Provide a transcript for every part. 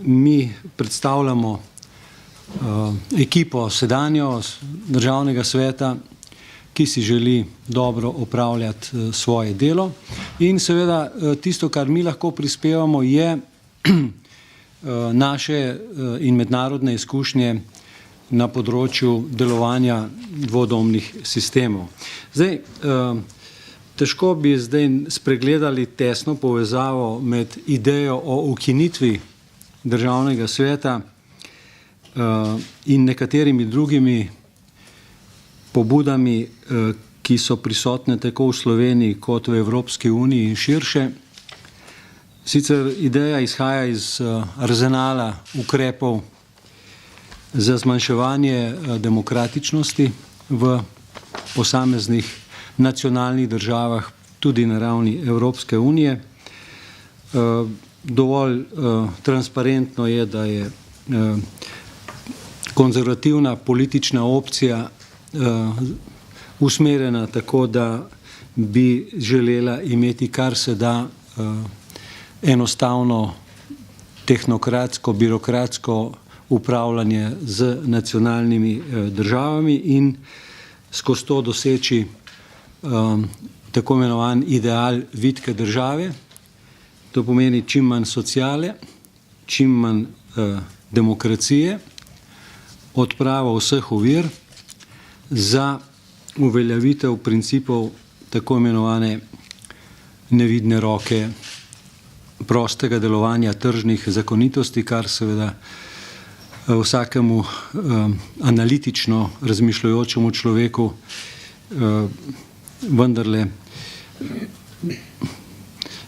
mi predstavljamo ekipo sedanjo Državnega sveta, ki si želi dobro opravljati svoje delo. In seveda tisto, kar mi lahko prispevamo, je naše in mednarodne izkušnje na področju delovanja dvodomnih sistemov. Zdaj, težko bi zdaj spregledali tesno povezavo med idejo o ukinitvi Državnega sveta in nekaterimi drugimi pobudami, ki so prisotne tako v Sloveniji kot v Evropski uniji in širše. Sicer ideja izhaja iz arzenala ukrepov za zmanjševanje demokratičnosti v posameznih nacionalnih državah, tudi na ravni Evropske unije. Dovolj transparentno je, da je konzervativna politična opcija usmerjena tako, da bi želela imeti kar se da enostavno tehnokratsko, birokratsko upravljanje z nacionalnimi državami in skozi to doseči tako imenovan ideal vitke države. To pomeni čim manj sociale, čim manj demokracije, odpravo vseh ovir za uveljavitev principov tako imenovane nevidne roke prostega delovanja tržnih zakonitosti, kar seveda vsakemu analitično razmišljajočemu človeku vendarle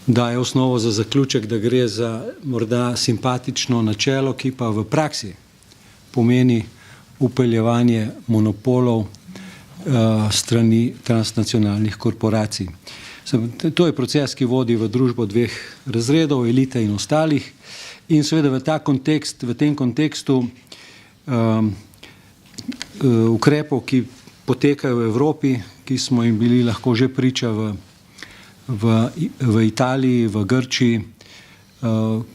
daje osnovo za zaključek, da gre za morda simpatično načelo, ki pa v praksi pomeni upeljevanje monopolov strani transnacionalnih korporacij. To je proces, ki vodi v družbo dveh razredov, elite in ostalih, in seveda v tem kontekstu ukrepov, ki potekajo v Evropi, ki smo jim bili lahko že priča v Italiji, v Grčiji,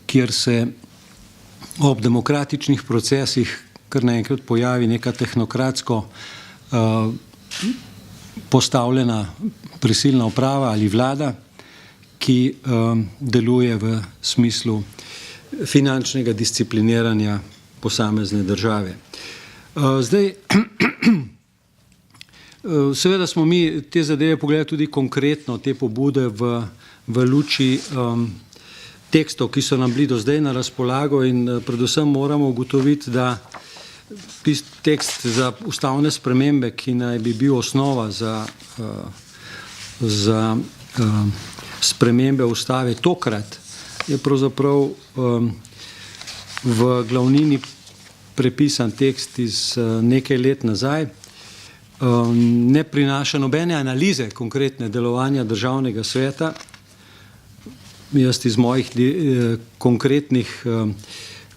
kjer se ob demokratičnih procesih kar naenkrat pojavi neka tehnokratsko postavljena prisilna uprava ali vlada, ki deluje v smislu finančnega discipliniranja posamezne države. Zdaj, seveda smo mi te zadeve pogledali tudi konkretno, te pobude v luči tekstov, ki so nam bili do zdaj na razpolago, in predvsem moramo ugotoviti, da tekst za ustavne spremembe, ki naj bi bil osnova za spremembe ustave tokrat, je pravzaprav v glavnini prepisan tekst iz nekaj let nazaj, ne prinaša nobene analize konkretne delovanja Državnega sveta. Jaz iz mojih konkretnih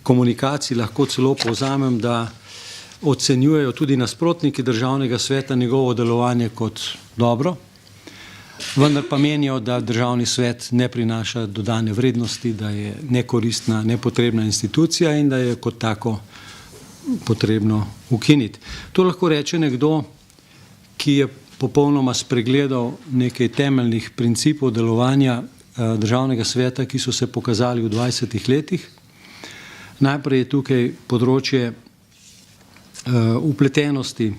komunikacij lahko celo povzamem, da ocenjujejo tudi nasprotniki Državnega sveta njegovo delovanje kot dobro, vendar pa menijo, da Državni svet ne prinaša dodane vrednosti, da je nekoristna, nepotrebna institucija in da je kot tako potrebno ukiniti. To lahko reče nekdo, ki je popolnoma spregledal nekaj temeljnih principov delovanja Državnega sveta, ki so se pokazali v 20 letih. Najprej je tukaj področje vpletenosti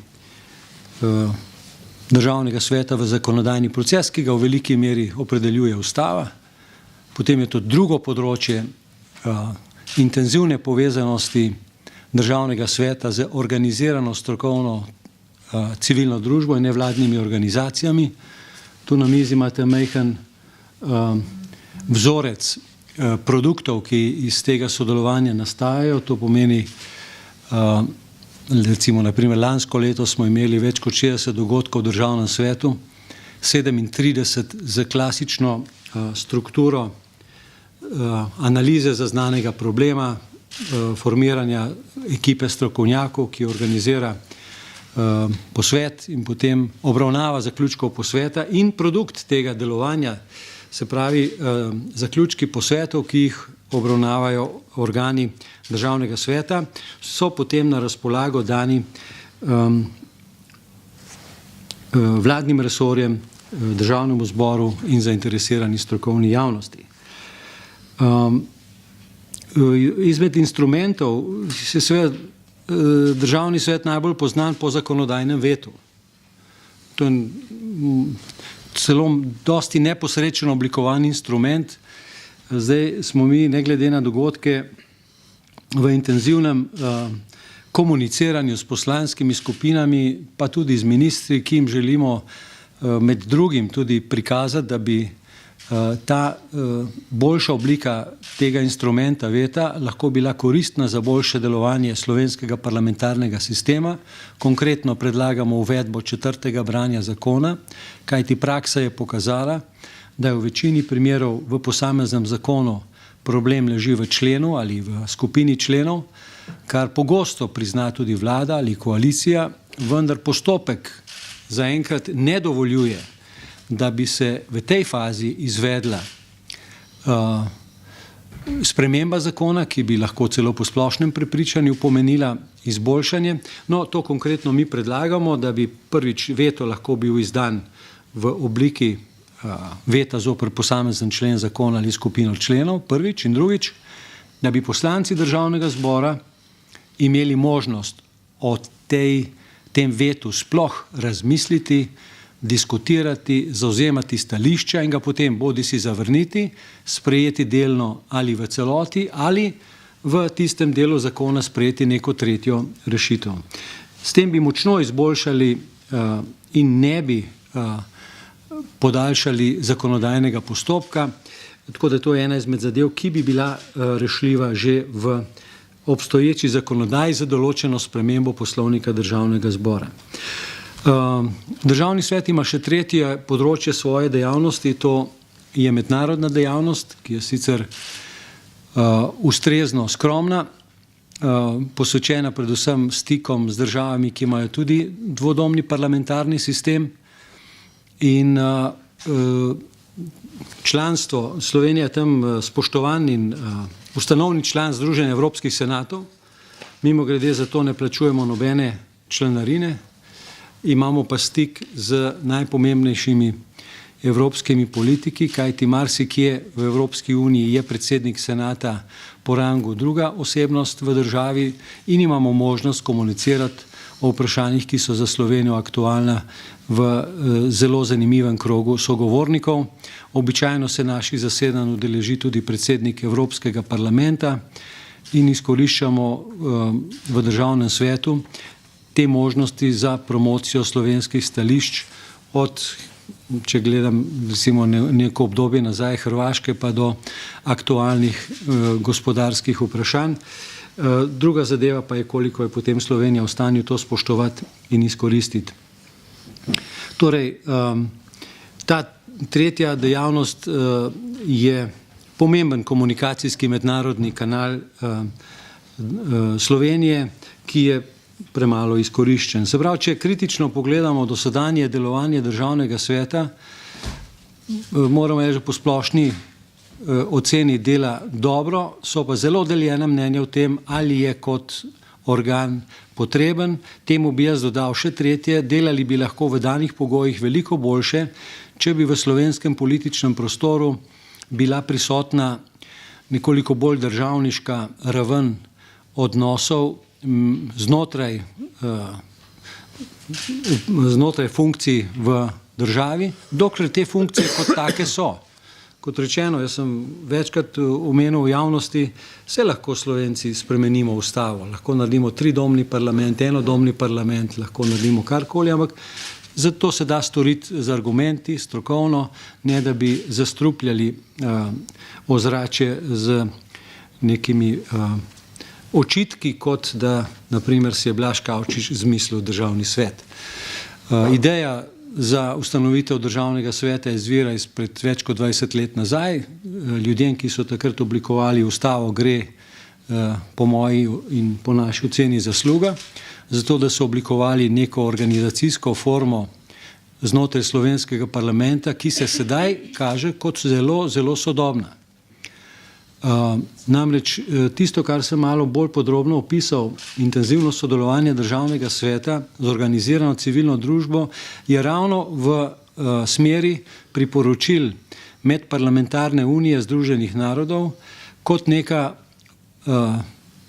Državnega sveta v zakonodajni proces, ki ga v veliki meri opredeljuje ustava. Potem je to drugo področje intenzivne povezanosti Državnega sveta z organizirano strokovno civilno družbo in nevladnimi organizacijami. Tu na mizi imate majhen vzorec produktov, ki iz tega sodelovanja nastajajo. To pomeni, recimo, naprimer, lansko leto smo imeli več kot 60 dogodkov v Državnem svetu, 37 z klasično strukturo analize zaznanega problema, formiranja ekipe strokovnjakov, ki organizira posvet in potem obravnava zaključkov posveta in produkt tega delovanja, se pravi zaključki posvetov, ki jih obravnavajo organi Državnega sveta, so potem na razpolago dani vladnim resorjem, Državnemu zboru in zainteresirani strokovni javnosti. Izmed instrumentov se seveda Državni svet najbolj poznan po zakonodajnem vetu. To je celo dosti neposrečen oblikovan instrument. Zdaj smo mi, ne glede na dogodke, v intenzivnem komuniciranju s poslanskimi skupinami, pa tudi z ministri, ki jim želimo med drugim tudi prikazati, da bi ta boljša oblika tega instrumenta veta lahko bila koristna za boljše delovanje slovenskega parlamentarnega sistema. Konkretno predlagamo uvedbo 4. branja zakona, kajti praksa je pokazala, da je v večini primerov v posameznem zakonu problem leži v členu ali v skupini členov, kar pogosto prizna tudi vlada ali koalicija, vendar postopek zaenkrat ne dovoljuje, da bi se v tej fazi izvedla sprememba zakona, ki bi lahko celo po splošnem prepričanju pomenila izboljšanje. No, to konkretno mi predlagamo, da bi prvič veto lahko bil izdan v obliki veta zoper posamezen člen zakona ali skupino členov, prvič, in drugič, da bi poslanci Državnega zbora imeli možnost o tem vetu sploh razmisliti, diskutirati, zauzemati stališča in ga potem bodisi zavrniti, sprejeti delno ali v celoti ali v tistem delu zakona sprejeti neko tretjo rešitev. S tem bi močno izboljšali in ne bi podaljšali zakonodajnega postopka, tako da to je ena izmed zadev, ki bi bila rešljiva že v obstoječi zakonodaji za določeno spremembo Poslovnika Državnega zbora. Državni svet ima še tretje področje svoje dejavnosti, to je mednarodna dejavnost, ki je sicer ustrezno skromna, posvečena predvsem stikom z državami, ki imajo tudi dvodomni parlamentarni sistem, in članstvo Slovenije tam spoštovan in ustanovni član Združenja evropskih senatov, mimogrede za to ne plačujemo nobene članarine, imamo pa stik z najpomembnejšimi evropskimi politiki, kajti marsikje v Evropski uniji je predsednik senata po rangu druga osebnost v državi in imamo možnost komunicirati o vprašanjih, ki so za Slovenijo aktualna v zelo zanimivem krogu sogovornikov. Običajno se naših zasedanj udeleži tudi predsednik Evropskega parlamenta in izkoriščamo v Državnem svetu te možnosti za promocijo slovenskih stališč od, če gledam recimo neko obdobje nazaj, Hrvaške pa do aktualnih gospodarskih vprašanj. Druga zadeva pa je, koliko je potem Slovenija v stanju to spoštovati in izkoristiti. Torej, ta tretja dejavnost je pomemben komunikacijski mednarodni kanal Slovenije, ki je premalo izkoriščen. Se pravi, če kritično pogledamo dosedanje delovanje Državnega sveta, moramo reči po splošni oceni dela dobro, so pa zelo deljena mnenja o tem, ali je kot organ potreben. Temu bi jaz dodal še tretje, delali bi lahko v danih pogojih veliko boljše, če bi v slovenskem političnem prostoru bila prisotna nekoliko bolj državniška raven odnosov znotraj funkcij v državi, dokler te funkcije kot take so. Kot rečeno, jaz sem večkrat omenil v javnosti, se lahko Slovenci spremenimo ustavo, lahko naredimo tridomni parlament, enodomni parlament, lahko naredimo karkoli, ampak zato se da storiti z argumenti, strokovno, ne da bi zastrupljali ozračje z nekimi očitki, kot da, naprimer, si je Blaž Kavčič izmislil Državni svet. Ideja za ustanovitev Državnega sveta izvira izpred več kot 20 let nazaj. Ljudem, ki so takrat oblikovali ustavo, gre po moji in po naši oceni zasluga, zato da so oblikovali neko organizacijsko formo znotraj slovenskega parlamenta, ki se sedaj kaže kot zelo, zelo sodobna. Namreč tisto, kar sem malo bolj podrobno opisal, intenzivno sodelovanje državnega sveta z organizirano civilno družbo, je ravno v smeri priporočil Medparlamentarne unije Združenih narodov kot neka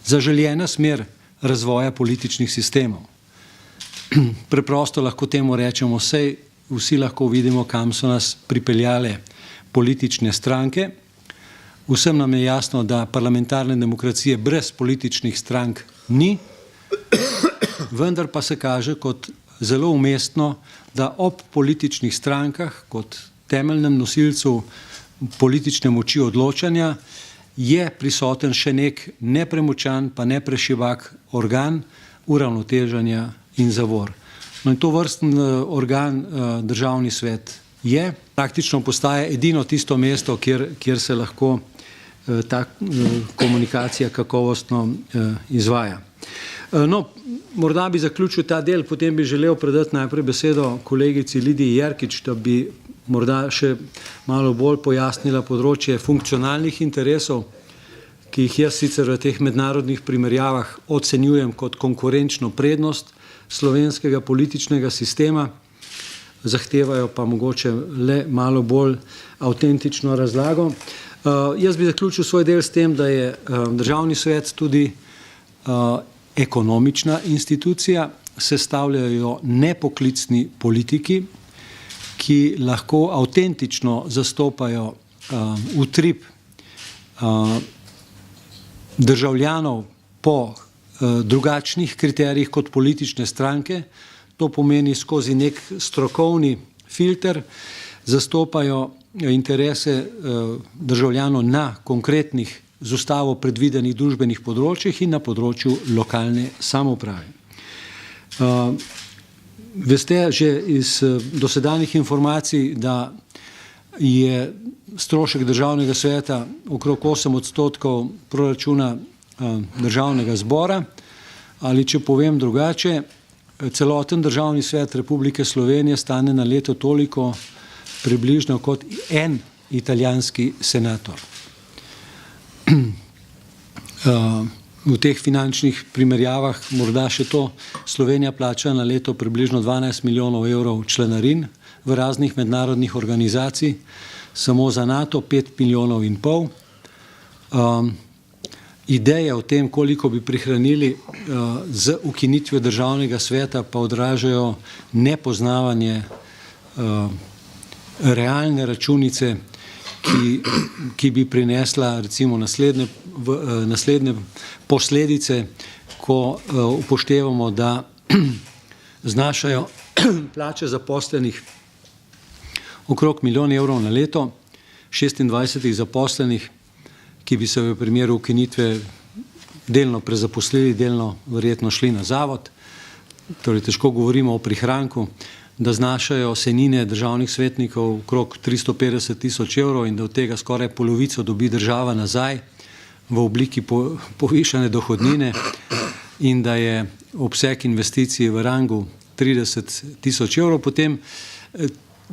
zaželjena smer razvoja političnih sistemov. Preprosto lahko temu rečemo, saj vsi lahko vidimo, kam so nas pripeljale politične stranke. Vsem nam je jasno, da parlamentarne demokracije brez političnih strank ni, vendar pa se kaže kot zelo umestno, da ob političnih strankah kot temeljnem nosilcu politične moči odločanja je prisoten še nek nepremočan pa neprešibak organ uravnoteženja in zavor. No in to vrsten organ državni svet je, praktično postaja edino tisto mesto, kjer se lahko ta komunikacija kakovostno izvaja. No, morda bi zaključil ta del, potem bi želel predati najprej besedo kolegici Lidiji Jerkič, da bi morda še malo bolj pojasnila področje funkcionalnih interesov, ki jih jaz sicer v teh mednarodnih primerjavah ocenjujem kot konkurenčno prednost slovenskega političnega sistema, zahtevajo pa mogoče le malo bolj avtentično razlago. Jaz bi zaključil svoj del s tem, da je državni svet tudi ekonomična institucija, sestavljajo nepoklicni politiki, ki lahko avtentično zastopajo utrip državljanov po drugačnih kriterijih kot politične stranke. To pomeni skozi nek strokovni filter, zastopajo interese državljanov na konkretnih z ustavo predvidenih družbenih področjih in na področju lokalne samouprave. Veste že iz dosedanjih informacij, da je strošek državnega sveta okrog 8% proračuna državnega zbora, ali če povem drugače, celoten državni svet Republike Slovenije stane na leto toliko približno kot en italijanski senator. V teh finančnih primerjavah morda še to, Slovenija plača na leto približno 12 milijonov evrov članarin v raznih mednarodnih organizacij, samo za NATO 5,5 milijonov. Ideje o tem, koliko bi prihranili z ukinitvijo državnega sveta, pa odražajo nepoznavanje realne računice, ki bi prinesla recimo naslednje posledice, ko upoštevamo, da znašajo plače zaposlenih okrog 1 milijon evrov na leto, 26 zaposlenih, ki bi se v primeru ukinitve delno prezaposlili, delno verjetno šli na zavod. Torej težko govorimo o prihranku, da znašajo sejnine državnih svetnikov okrog 350 tisoč evrov in da od tega skoraj polovico dobi država nazaj v obliki povišane dohodnine in da je obseg investicij v rangu 30 tisoč evrov, potem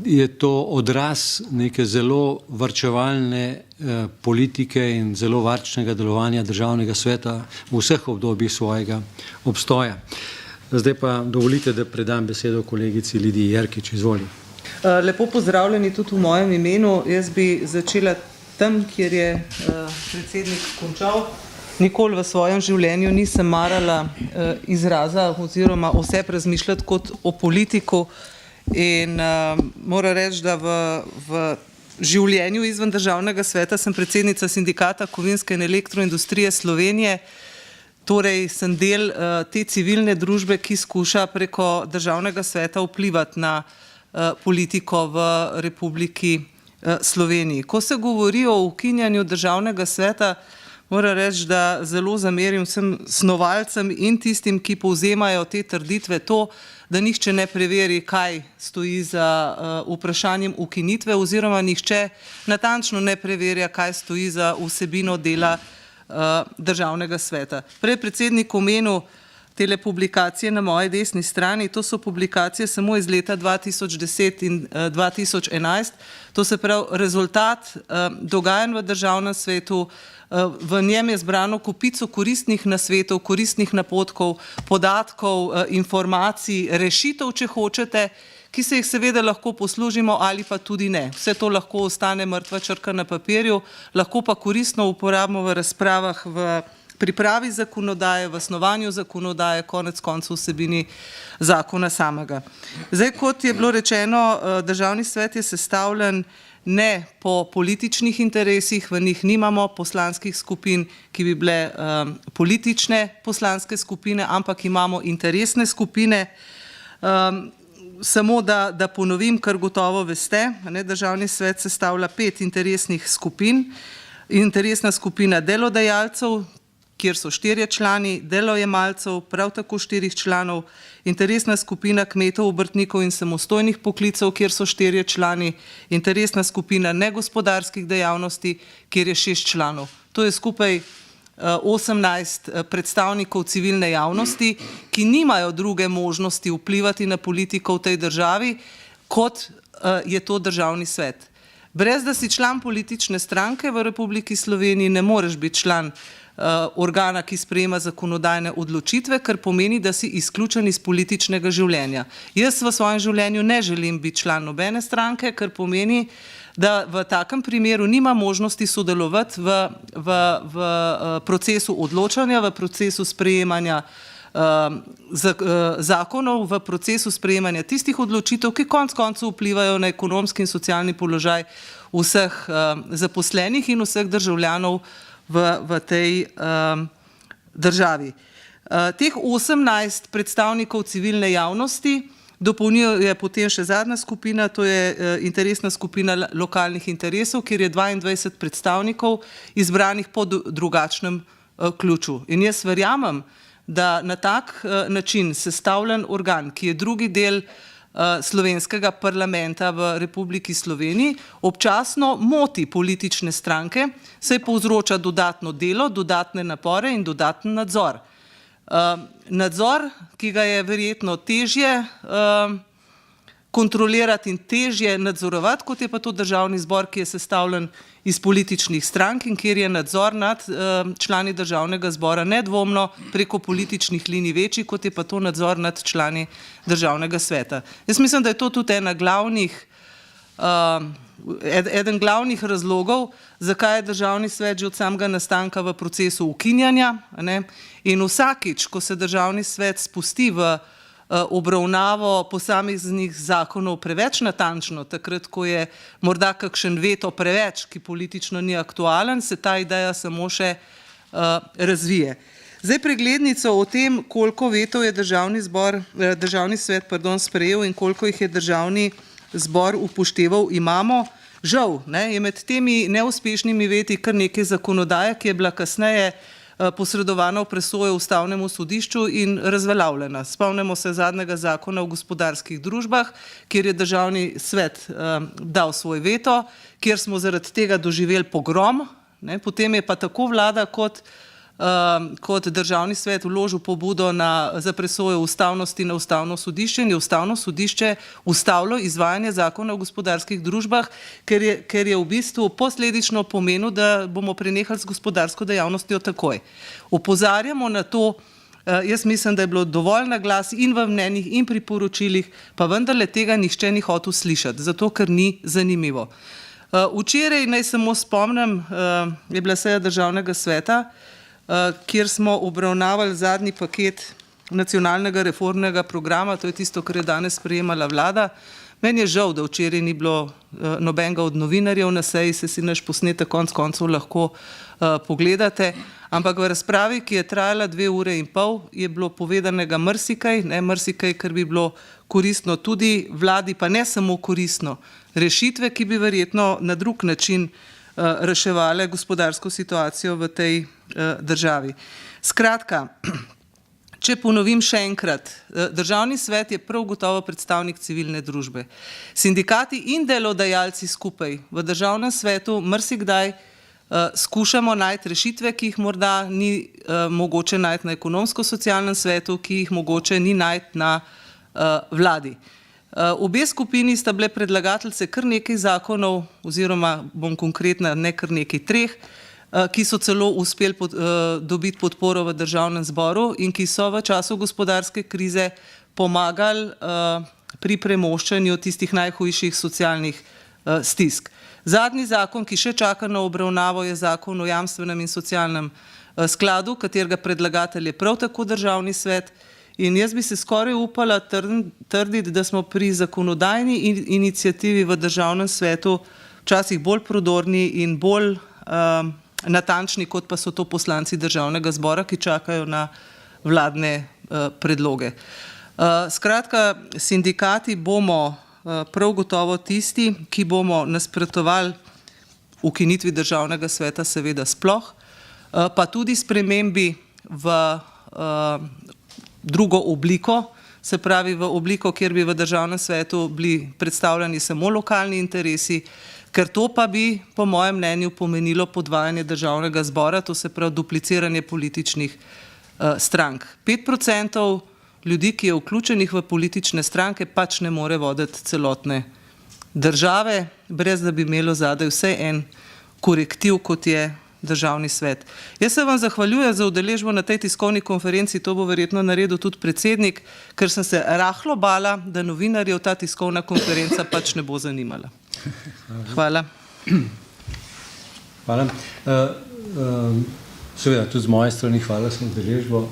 je to odraz neke zelo varčevalne politike in zelo varčnega delovanja državnega sveta v vseh obdobjih svojega obstoja. Zdaj pa dovolite, da predam besedo kolegici Lidiji Jerkič. Izvoli. Lepo pozdravljeni tudi v mojem imenu. Jaz bi začela tam, kjer je predsednik končal. Nikoli v svojem življenju nisem marala izraza oziroma vse razmišljati kot o politiku in moram reči, da v življenju izven državnega sveta sem predsednica sindikata kovinske in elektroindustrije Slovenije. Torej sem del te civilne družbe, ki skuša preko državnega sveta vplivati na politiko v Republiki Sloveniji. Ko se govori o ukinjanju državnega sveta, moram reči, da zelo zamerim vsem snovalcem in tistim, ki povzemajo te trditve, to, da nihče ne preveri, kaj stoji za vprašanjem ukinitve oziroma nihče natančno ne preverja, kaj stoji za vsebino dela državnega sveta. Prej predsednik omenil tele publikacije na moji desni strani, to so publikacije samo iz leta 2010 in 2011, to se pravi rezultat dogajanj v državnem svetu, v njem je zbrano kupico koristnih nasvetov, koristnih napotkov, podatkov, informacij, rešitev, če hočete, ki se jih seveda lahko poslužimo ali pa tudi ne. Vse to lahko ostane mrtva črka na papirju, lahko pa koristno uporabimo v razpravah, v pripravi zakonodaje, v snovanju zakonodaje, konec koncev vsebini zakona samega. Zdaj, kot je bilo rečeno, Državni svet je sestavljen ne po političnih interesih, v njih nimamo poslanskih skupin, ki bi bile politične poslanske skupine, ampak imamo interesne skupine. Samo da ponovim, kar gotovo veste, Državni svet sestavlja 5 interesnih skupin. Interesna skupina delodajalcev, kjer so 4 člani, delojemalcev, prav tako 4 članov, interesna skupina kmetov, obrtnikov in samostojnih poklicev, kjer so 4 člani, interesna skupina negospodarskih dejavnosti, kjer je 6 članov. To je skupaj 18 predstavnikov civilne javnosti, ki nimajo druge možnosti vplivati na politiko v tej državi, kot je to Državni svet. Brez da si član politične stranke v Republiki Sloveniji, ne moreš biti član organa, ki sprejema zakonodajne odločitve, kar pomeni, da si izključen iz političnega življenja. Jaz v svojem življenju ne želim biti član nobene stranke, kar pomeni, da v takem primeru nima možnosti sodelovati v procesu odločanja, v procesu sprejemanja zakonov, v procesu sprejemanja tistih odločitev, ki konec koncev vplivajo na ekonomski in socialni položaj vseh zaposlenih in vseh državljanov v tej državi. Teh 18 predstavnikov civilne javnosti dopolnjuje potem še zadnja skupina, to je interesna skupina lokalnih interesov, kjer je 22 predstavnikov izbranih po drugačnem ključu. In jaz verjamem, da na tak način sestavljen organ, ki je drugi del slovenskega parlamenta v Republiki Sloveniji, občasno moti politične stranke, saj povzroča dodatno delo, dodatne napore in dodaten nadzor. Nadzor, ki ga je verjetno težje kontrolirati in težje nadzorovati, kot je pa to Državni zbor, ki je sestavljen iz političnih strank in kjer je nadzor nad člani Državnega zbora nedvomno preko političnih linij večji, kot je pa to nadzor nad člani Državnega sveta. Jaz mislim, da je to tudi eden glavnih razlogov, zakaj je Državni svet že od samega nastanka v procesu ukinjanja, in vsakič, ko se Državni svet spusti v obravnavo posameznih zakonov preveč natančno, takrat, ko je morda kakšen veto preveč, ki politično ni aktualen, se ta ideja samo še razvije. Zdaj preglednico o tem, koliko vetov je Državni svet sprejel in koliko jih je Državni zbor upošteval, imamo. Žal, je med temi neuspešnimi veti kar nekaj zakonodaje, ki je bila kasneje posredovana v presojo Ustavnemu sodišču in razveljavljena. Spomnimo se zadnjega zakona o gospodarskih družbah, kjer je Državni svet dal svoj veto, kjer smo zaradi tega doživeli pogrom, potem je pa tako vlada kot Državni svet vložil pobudo za presojo ustavnosti na Ustavno sodišče in je Ustavno sodišče ustavilo izvajanje zakona o gospodarskih družbah, ker je v bistvu posledično pomenil, da bomo prenehali z gospodarsko dejavnostjo takoj. Opozarjamo na to, jaz mislim, da je bilo dovolj na glas in v mnenjih in priporočilih, pa vendarle tega nihče ni hotel slišati, zato ker ni zanimivo. Včeraj, naj samo spomnim, je bila seja Državnega sveta, kjer smo obravnavali zadnji paket nacionalnega reformnega programa, to je tisto, kar je danes sprejemala vlada. Meni je žal, da včeraj ni bilo nobenega od novinarjev na seji, se si naš posnetek konec koncev lahko pogledate, ampak v razpravi, ki je trajala 2 ure in pol, je bilo povedanega marsikaj, kar bi bilo koristno tudi vladi, pa ne samo koristno, rešitve, ki bi verjetno na drug način reševale gospodarsko situacijo v tej državi. Skratka, če ponovim še enkrat, Državni svet je prav gotovo predstavnik civilne družbe. Sindikati in delodajalci skupaj v Državnem svetu marsikdaj skušamo najti rešitve, ki jih morda ni mogoče najti na ekonomsko-socialnem svetu, ki jih mogoče ni najti na vladi. Obe skupini sta bile predlagateljice kar nekaj zakonov, oziroma bom konkretna, ne kar nekaj 3, ki so celo uspeli dobiti podporo v državnem zboru in ki so v času gospodarske krize pomagali pri premoščanju tistih najhujših socialnih stisk. Zadnji zakon, ki še čaka na obravnavo, je zakon o jamstvenem in socialnem skladu, katerega predlagatelj je prav tako državni svet. In jaz bi se skoraj upala trditi, da smo pri zakonodajni iniciativi v državnem svetu včasih bolj prodorni in bolj natančni, kot pa so to poslanci državnega zbora, ki čakajo na vladne predloge. Skratka, sindikati bomo prav gotovo tisti, ki bomo nasprotovali ukinitvi državnega sveta, seveda sploh, pa tudi spremembi v drugo obliko, se pravi v obliko, kjer bi v državnem svetu bili predstavljeni samo lokalni interesi, ker to pa bi, po mojem mnenju, pomenilo podvajanje državnega zbora, to se pravi dupliciranje političnih strank. 5% ljudi, ki je vključenih v politične stranke, pač ne more voditi celotne države, brez da bi imelo zadaj vsaj en korektiv, kot je državni svet. Jaz se vam zahvaljujem za udeležbo na tej tiskovni konferenci, to bo verjetno naredil tudi predsednik, ker sem se rahlo bala, da novinarjev ta tiskovna konferenca pač ne bo zanimala. Hvala. Hvala. Seveda, tudi z moje strani hvala za udeležbo.